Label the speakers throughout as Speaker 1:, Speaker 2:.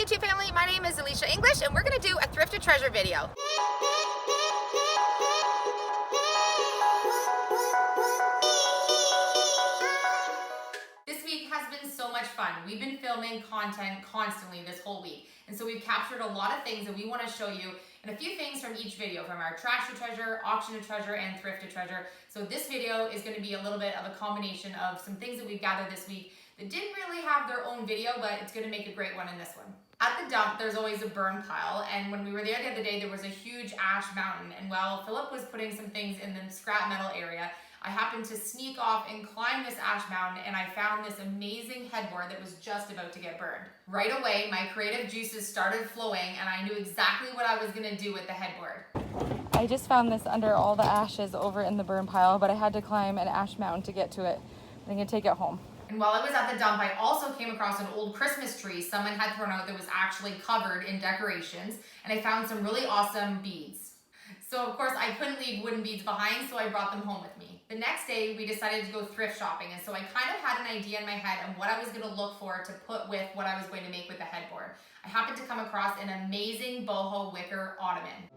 Speaker 1: YouTube family, my name is Elysia English and we're going to do a thrift to treasure video. This week has been so much fun. We've been filming content constantly this whole week, and so we've captured a lot of things that we want to show you, and a few things from each video, from our trash to treasure, auction to treasure, and thrift to treasure. So this video is going to be a little bit of a combination of some things that we've gathered this week that didn't really have their own video, but it's going to make a great one in this one. At the dump, there's always a burn pile, and when we were there the other day, there was a huge ash mountain, and while Philip was putting some things in the scrap metal area, I happened to sneak off and climb this ash mountain, and I found this amazing headboard that was just about to get burned. Right away, my creative juices started flowing, and I knew exactly what I was gonna do with the headboard.
Speaker 2: I just found this under all the ashes over in the burn pile, but I had to climb an ash mountain to get to it. I'm gonna take it home.
Speaker 1: And while I was at the dump, I also came across an old Christmas tree someone had thrown out that was actually covered in decorations, and I found some really awesome beads. So of course I couldn't leave wooden beads behind, so I brought them home with me. The next day we decided to go thrift shopping, and so I kind of had an idea in my head of what I was going to look for to put with what I was going to make with the headboard. I happened to come across an amazing boho wicker ottoman.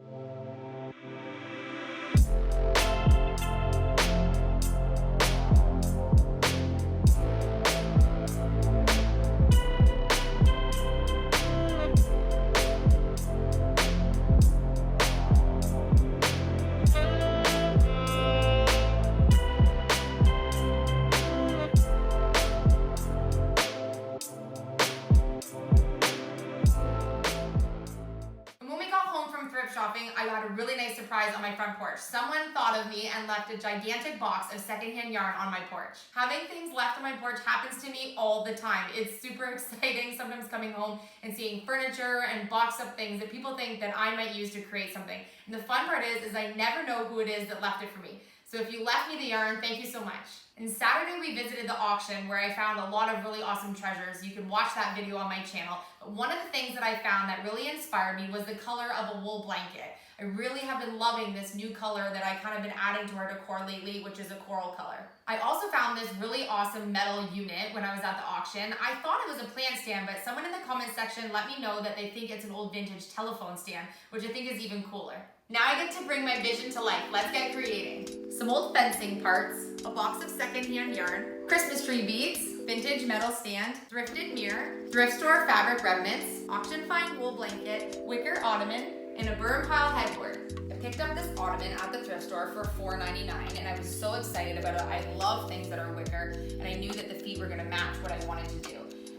Speaker 1: Shopping, I got a really nice surprise on my front porch. Someone thought of me and left a gigantic box of secondhand yarn on my porch. Having things left on my porch happens to me all the time. It's super exciting sometimes coming home and seeing furniture and boxed up things that people think that I might use to create something. And the fun part is I never know who it is that left it for me. So if you left me the yarn, thank you so much. And Saturday we visited the auction where I found a lot of really awesome treasures. You can watch that video on my channel. But one of the things that I found that really inspired me was the color of a wool blanket. I really have been loving this new color that I kind of been adding to our decor lately, which is a coral color. I also found this really awesome metal unit when I was at the auction. I thought it was a plant stand, but someone in the comment section let me know that they think it's an old vintage telephone stand, which I think is even cooler. Now I get to bring my vision to life. Let's get creating. Some old fencing parts, a box of secondhand yarn, Christmas tree beads, vintage metal stand, thrifted mirror, thrift store fabric remnants, auction find wool blanket, wicker ottoman, and a burn pile headboard. I picked up this ottoman at the thrift store for $4.99, and I was so excited about it. I love things that are wicker, and I knew that the feet were gonna match what I wanted to do.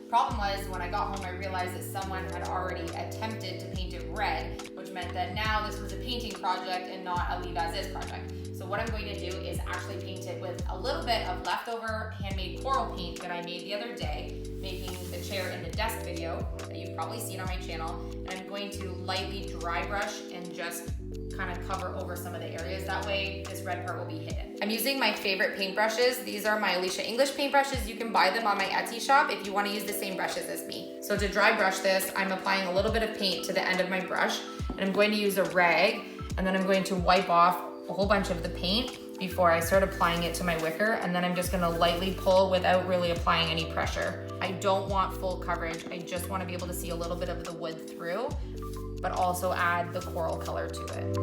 Speaker 1: Problem was, when I got home, I realized that someone had already attempted to paint it red, which meant that now this was a painting project and not a leave as is project. So what I'm going to do is actually paint it with a little bit of leftover handmade coral paint that I made the other day, making the chair in the desk video that you've probably seen on my channel. And I'm going to lightly dry brush and just kind of cover over some of the areas. That way this red part will be hidden. I'm using my favorite paintbrushes. These are my Elysia English paintbrushes. You can buy them on my Etsy shop if you want to use the same brushes as me. So to dry brush this, I'm applying a little bit of paint to the end of my brush, and I'm going to use a rag, and then I'm going to wipe off a whole bunch of the paint before I start applying it to my wicker, and then I'm just gonna lightly pull without really applying any pressure. I don't want full coverage. I just want to be able to see a little bit of the wood through, but also add the coral color to it.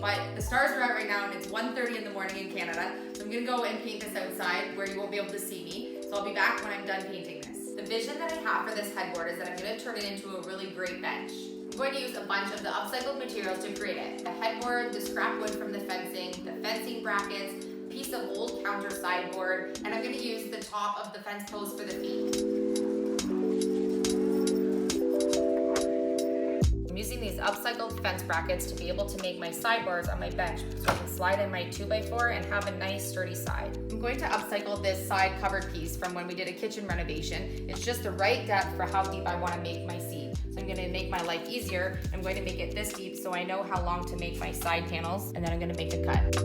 Speaker 1: But the stars are out right now and it's 1:30 in the morning in Canada. So I'm gonna go and paint this outside where you won't be able to see me. So I'll be back when I'm done painting this. The vision that I have for this headboard is that I'm gonna turn it into a really great bench. I'm going to use a bunch of the upcycled materials to create it. The headboard, the scrap wood from the fencing brackets, a piece of old counter sideboard, and I'm gonna use the top of the fence post for the feet. I'm using these upcycled fence brackets to be able to make my sidebars on my bench so I can slide in my 2x4 and have a nice sturdy side. I'm going to upcycle this side covered piece from when we did a kitchen renovation. It's just the right depth for how deep I want to make my seat. So I'm going to make my life easier. I'm going to make it this deep so I know how long to make my side panels, and then I'm going to make a cut.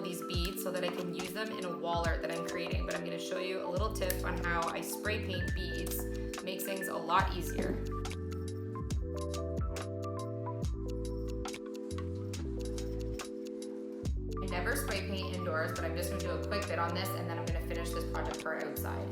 Speaker 1: these beads so that I can use them in a wall art that I'm creating, but I'm gonna show you a little tip on how I spray paint beads. Makes things a lot easier. I never spray paint indoors, but I'm just gonna do a quick bit on this and then I'm gonna finish this project for outside.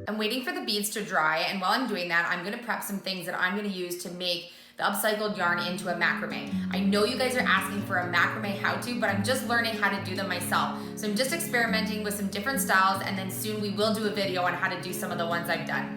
Speaker 1: I'm waiting for the beads to dry, and while I'm doing that, I'm gonna prep some things that I'm gonna use to make the upcycled yarn into a macrame. I know you guys are asking for a macrame how-to, but I'm just learning how to do them myself. So I'm just experimenting with some different styles, and then soon we will do a video on how to do some of the ones I've done.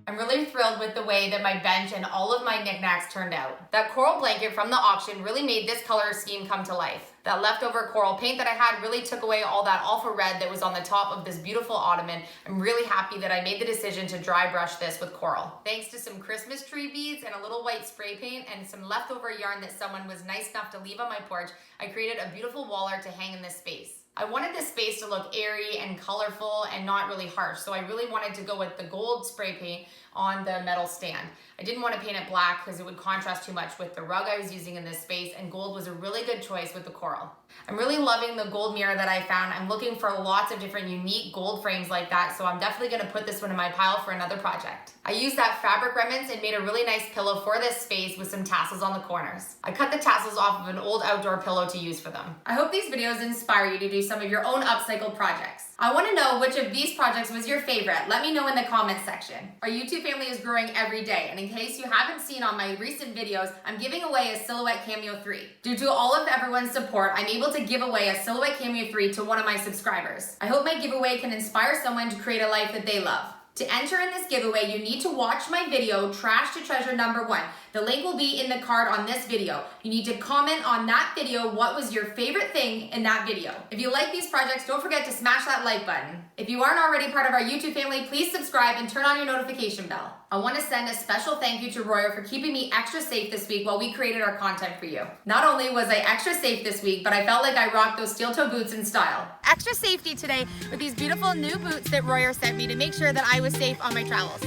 Speaker 1: I'm really thrilled with the way that my bench and all of my knickknacks turned out. That coral blanket from the auction really made this color scheme come to life. That leftover coral paint that I had really took away all that alpha red that was on the top of this beautiful ottoman. I'm really happy that I made the decision to dry brush this with coral. Thanks to some Christmas tree beads and a little white spray paint and some leftover yarn that someone was nice enough to leave on my porch, I created a beautiful wall art to hang in this space. I wanted this space to look airy and colorful and not really harsh, so I really wanted to go with the gold spray paint on the metal stand. I didn't want to paint it black because it would contrast too much with the rug I was using in this space, and gold was a really good choice with the coral. I'm really loving the gold mirror that I found. I'm looking for lots of different unique gold frames like that, so I'm definitely going to put this one in my pile for another project. I used that fabric remnants and made a really nice pillow for this space with some tassels on the corners. I cut the tassels off of an old outdoor pillow to use for them. I hope these videos inspire you to do some of your own upcycle projects. I want to know which of these projects was your favorite. Let me know in the comments section. Our YouTube family is growing every day, and in case you haven't seen on my recent videos, I'm giving away a Silhouette Cameo 3. Due to all of everyone's support, I'm able to give away a Silhouette Cameo 3 to one of my subscribers. I hope my giveaway can inspire someone to create a life that they love. To enter in this giveaway, you need to watch my video, Trash to Treasure #1. The link will be in the card on this video. You need to comment on that video what was your favorite thing in that video. If you like these projects, don't forget to smash that like button. If you aren't already part of our YouTube family, please subscribe and turn on your notification bell. I want to send a special thank you to Royer for keeping me extra safe this week while we created our content for you. Not only was I extra safe this week, but I felt like I rocked those steel toe boots in style. Extra safety today with these beautiful new boots that Royer sent me to make sure that I was safe on my travels.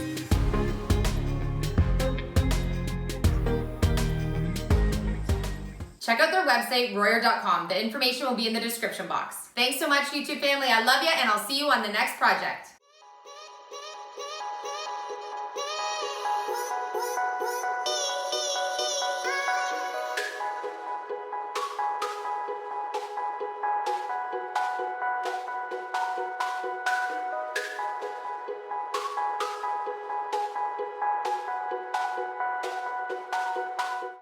Speaker 1: Check out their website, royer.com. The information will be in the description box. Thanks so much, YouTube family. I love you, and I'll see you on the next project.